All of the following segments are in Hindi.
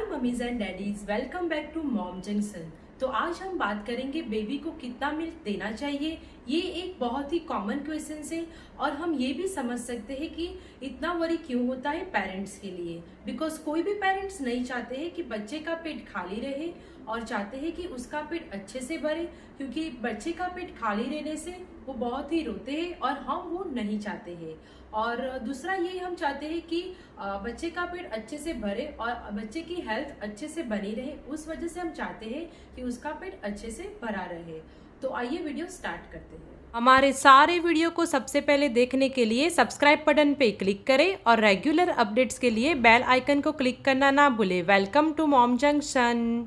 Mummies and daddies, welcome back to Mom Junction. तो आज हम बात करेंगे बेबी को कितना मिल्क देना चाहिए। ये एक बहुत ही कॉमन क्वेश्चन है और हम ये भी समझ सकते हैं कि इतना वरी क्यों होता है पेरेंट्स के लिए। बिकॉज कोई भी पेरेंट्स नहीं चाहते हैं कि बच्चे का पेट खाली रहे और चाहते हैं कि उसका पेट अच्छे से भरे, क्योंकि बच्चे का पेट खाली रहने से वो बहुत ही रोते हैं और हम वो नहीं चाहते हैं। और दूसरा ये हम चाहते हैं कि बच्चे का पेट अच्छे से भरे और बच्चे की हेल्थ अच्छे से बनी रहे। उस वजह से हम चाहते हैं कि उसका पेट अच्छे से भरा रहे। तो आइए वीडियो स्टार्ट करते हैं। हमारे सारे वीडियो को सबसे पहले देखने के लिए सब्सक्राइब बटन पे क्लिक करें और रेगुलर अपडेट्स के लिए बेल आइकन को क्लिक करना ना भूलें। Welcome to Mom Junction.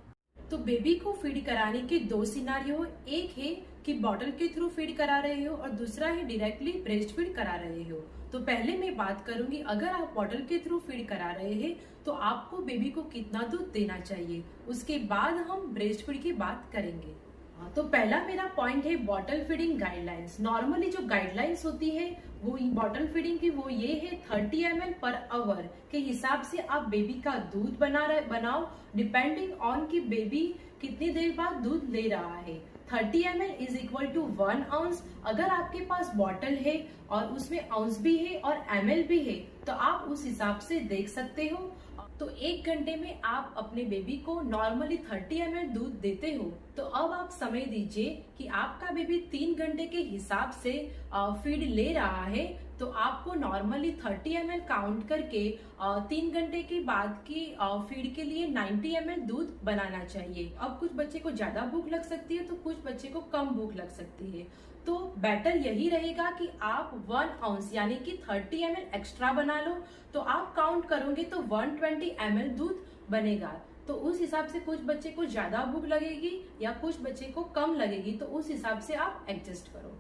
तो बेबी को फीड कराने के दो सिनारियो, एक है कि बॉटल के थ्रू फीड करा रहे हो और दूसरा है डायरेक्टली ब्रेस्ट फीड करा रहे हो। तो पहले मैं बात करूंगी, अगर आप बॉटल के थ्रू फीड करा रहे हैं तो आपको बेबी को कितना दूध देना चाहिए, उसके बाद हम ब्रेस्ट फीड की बात करेंगे। तो पहला मेरा पॉइंट है बॉटल फीडिंग गाइडलाइंस। नॉर्मली जो गाइडलाइंस होती है वो बॉटल फीडिंग की वो ये है 30 ml पर आवर के हिसाब से आप बेबी का दूध बनाओ, डिपेंडिंग ऑन कि बेबी कितनी देर बाद दूध ले रहा है। 30 ml is equal to 1 ounce. अगर आपके पास बॉटल है और उसमें आउंस भी है और ml भी है तो आप उस हिसाब से देख सकते हो। तो 1 घंटे में आप अपने बेबी को नॉर्मली 30 ml दूध देते हो, तो अब आप समय दीजिए कि आपका बेबी 3 घंटे के हिसाब से फीड ले रहा है। तो आपको नॉर्मली 30 ml काउंट करके 3 घंटे के बाद की फीड के लिए 90 ml दूध बनाना चाहिए। अब कुछ बच्चे को ज्यादा भूख लग सकती है तो कुछ बच्चे को कम भूख लग सकती है। तो बेटर यही रहेगा कि आप 1 आउंस यानी कि 30 ml एक्स्ट्रा बना लो। तो आप काउंट करोगे तो 120 ml दूध बनेगा। तो उस हिसाब से कुछ बच्चे को ज्यादा भूख लगेगी या कुछ बच्चे को कम लगेगी, तो उस हिसाब से आप एडजस्ट करो।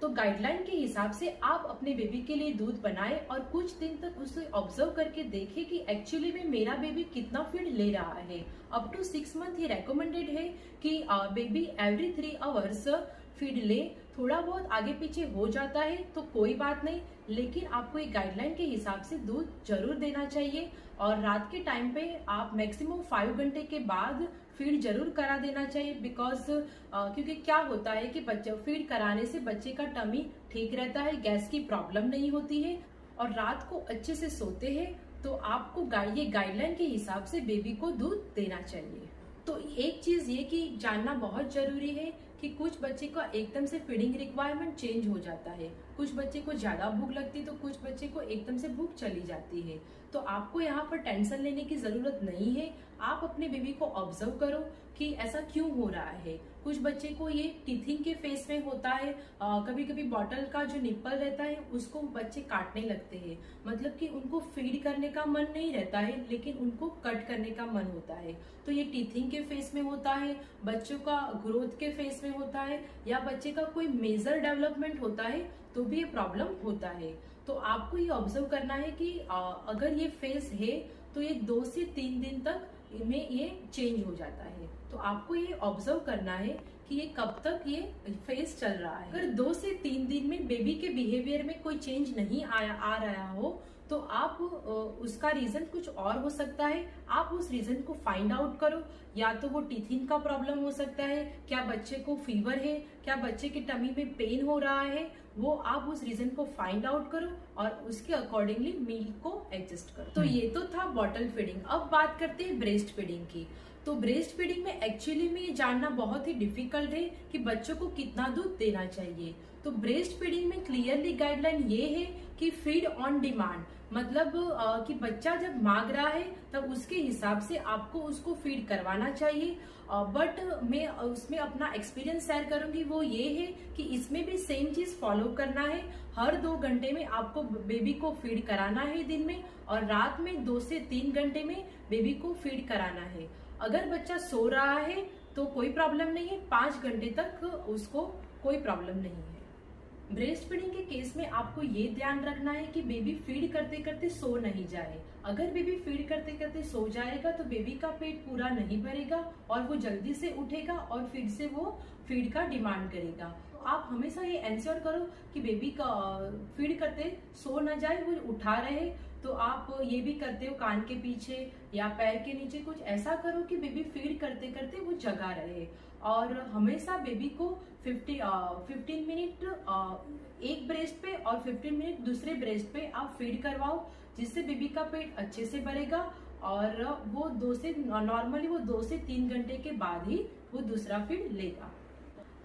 तो गाइडलाइन के हिसाब से आप अपने बेबी के लिए दूध बनाए और कुछ दिन तक उसे ऑब्जर्व करके देखें कि एक्चुअली में मेरा बेबी कितना फीड ले रहा है। अप टू 6 मंथ ये रेकमेंडेड है कि बेबी एवरी 3 आवर्स फीड ले। थोड़ा बहुत आगे पीछे हो जाता है तो कोई बात नहीं, लेकिन आपको एक गाइडलाइन के हिसाब से दूध जरूर देना चाहिए। और रात के टाइम पे आप मैक्सिमम 5 घंटे के बाद फीड जरूर करा देना चाहिए। बिकॉज क्योंकि क्या होता है कि बच्चे फीड कराने से बच्चे का टमी ठीक रहता है, गैस की प्रॉब्लम नहीं होती है और रात को अच्छे से सोते हैं। तो आपको ये गाइडलाइन के हिसाब से बेबी को दूध देना चाहिए। तो एक चीज ये कि जानना बहुत जरूरी है कि कुछ बच्चे का एकदम से फीडिंग रिक्वायरमेंट चेंज हो जाता है। कुछ बच्चे को ज्यादा भूख लगती है तो कुछ बच्चे को एकदम से भूख चली जाती है। तो आपको यहाँ पर टेंशन लेने की जरूरत नहीं है। आप अपने बेबी को ऑब्जर्व करो कि ऐसा क्यों हो रहा है। कुछ बच्चे को ये टीथिंग के फेस में होता है। कभी कभी बॉटल का जो निप्पल रहता है उसको बच्चे काटने लगते हैं, मतलब कि उनको फीड करने का मन नहीं रहता है लेकिन उनको कट करने का मन होता है। तो ये टीथिंग के फेस में होता है, बच्चों का ग्रोथ के फेस में होता है, या बच्चे का कोई मेजर डेवलपमेंट होता है तो भी ये प्रॉब्लम होता है। तो आपको ये ऑब्जर्व करना है कि अगर ये फेस है तो ये 2 से 3 दिन तक में ये चेंज हो जाता है। तो आपको ये ऑब्जर्व करना है कि ये कब तक ये फेस चल रहा है। अगर 2 से 3 दिन में बेबी के बिहेवियर में कोई चेंज नहीं आ रहा हो तो आप उसका रीजन कुछ और हो सकता है। आप उस रीजन को फाइंड आउट करो। या तो वो टीथिंग का प्रॉब्लम हो सकता है, क्या बच्चे को फीवर है, क्या बच्चे के टमी में पेन हो रहा है, वो आप उस रीजन को फाइंड आउट करो और उसके अकॉर्डिंगली मील को एडजस्ट करो। तो ये तो था बॉटल फीडिंग। अब बात करते हैं ब्रेस्ट फीडिंग की। तो ब्रेस्ट फीडिंग में एक्चुअली में ये जानना बहुत ही डिफिकल्ट है कि बच्चों को कितना दूध देना चाहिए। तो ब्रेस्ट फीडिंग में क्लियरली गाइडलाइन ये है कि फीड ऑन डिमांड, मतलब कि बच्चा जब मांग रहा है तब उसके हिसाब से आपको उसको फीड करवाना चाहिए। बट मैं उसमें अपना एक्सपीरियंस शेयर करूंगी, वो ये है कि इसमें भी सेम चीज फॉलो करना है। हर 2 घंटे में आपको बेबी को फीड कराना है दिन में, और रात में 2 से 3 घंटे में बेबी को फीड कराना है। अगर बच्चा सो रहा है तो कोई प्रॉब्लम नहीं है, 5 घंटे तक उसको कोई प्रॉब्लम नहीं है। ब्रेस्ट फीडिंग के केस में आपको ये ध्यान रखना है कि बेबी फीड करते करते सो नहीं जाए। अगर बेबी फीड करते करते सो जाएगा तो बेबी का पेट पूरा नहीं भरेगा और वो जल्दी से उठेगा और फिर से वो फीड का डिमांड करेगा। तो आप हमेशा ये एंश्योर करो कि बेबी का फीड करते सो न जाए, वो उठा रहे तो आप ये भी करते हो, कान के पीछे या पैर के नीचे कुछ ऐसा करो कि बेबी फीड करते करते वो जगा रहे। और हमेशा बेबी को 15 मिनट एक ब्रेस्ट पे और 15 मिनट दूसरे ब्रेस्ट पे आप फीड करवाओ, जिससे बेबी का पेट अच्छे से भरेगा और वो नॉर्मली वो 2 से 3 घंटे के बाद ही वो दूसरा फीड लेगा।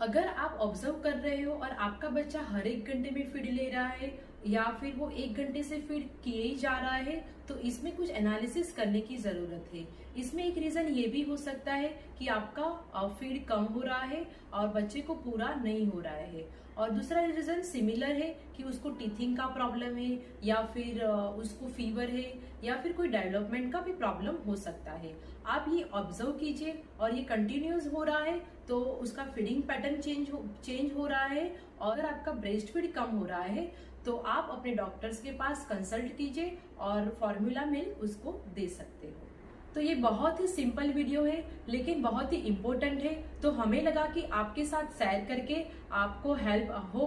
अगर आप ऑब्जर्व कर रहे हो और आपका बच्चा हर 1 घंटे में फीड ले रहा है या फिर वो 1 घंटे से फीड किए ही जा रहा है, तो इसमें कुछ एनालिसिस करने की जरूरत है। इसमें एक रीजन ये भी हो सकता है कि आपका फीड कम हो रहा है और बच्चे को पूरा नहीं हो रहा है। और दूसरा रीजन सिमिलर है कि उसको टीथिंग का प्रॉब्लम है या फिर उसको फीवर है या फिर कोई डेवलपमेंट का भी प्रॉब्लम हो सकता है। आप ये ऑब्जर्व कीजिए और ये कंटिन्यूस हो रहा है तो उसका फीडिंग पैटर्न चेंज हो रहा है। और अगर आपका ब्रेस्ट फीड कम हो रहा है तो आप अपने डॉक्टर्स के पास कंसल्ट कीजिए और फॉर्मूला मिल्क उसको दे सकते हो। तो ये बहुत ही सिंपल वीडियो है लेकिन बहुत ही इम्पोर्टेंट है, तो हमें लगा कि आपके साथ शेयर करके आपको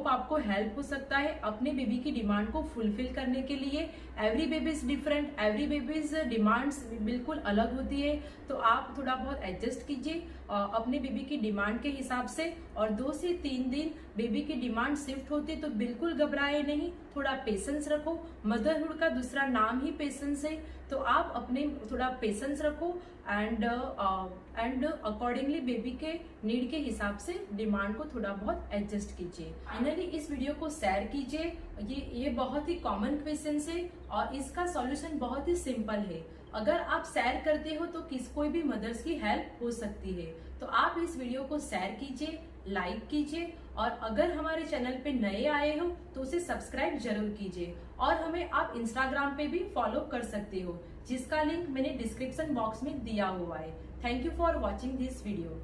आपको हेल्प हो सकता है अपने बेबी की डिमांड को फुलफिल करने के लिए। Every baby is different, every babies demands बिल्कुल अलग होती है, तो आप थोड़ा बहुत एडजस्ट कीजिए अपने बेबी की डिमांड के हिसाब से। और 2 से 3 दिन बेबी की डिमांड शिफ्ट होती है तो बिल्कुल घबराए नहीं, थोड़ा पेशेंस रखो। मदरहुड का दूसरा नाम ही पेशेंस है, तो आप अपने थोड़ा पेशेंस रखो एंड अकॉर्डिंगली बेबी के नीड के हिसाब से डिमांड को थोड़ा बहुत एडजस्ट कीजिए। फाइनली इस वीडियो को शेयर कीजिए। ये बहुत ही कॉमन क्वेश्चन है और इसका सॉल्यूशन बहुत ही सिंपल है। अगर आप शेयर करते हो तो कोई भी मदर्स की हेल्प हो सकती है। तो आप इस वीडियो को शेयर कीजिए, लाइक कीजिए और अगर हमारे चैनल पे नए आए हो तो उसे सब्सक्राइब जरूर कीजिए। और हमें आप इंस्टाग्राम पे भी फॉलो कर सकते हो, जिसका लिंक मैंने डिस्क्रिप्शन बॉक्स में दिया हुआ है। Thank you for watching this video.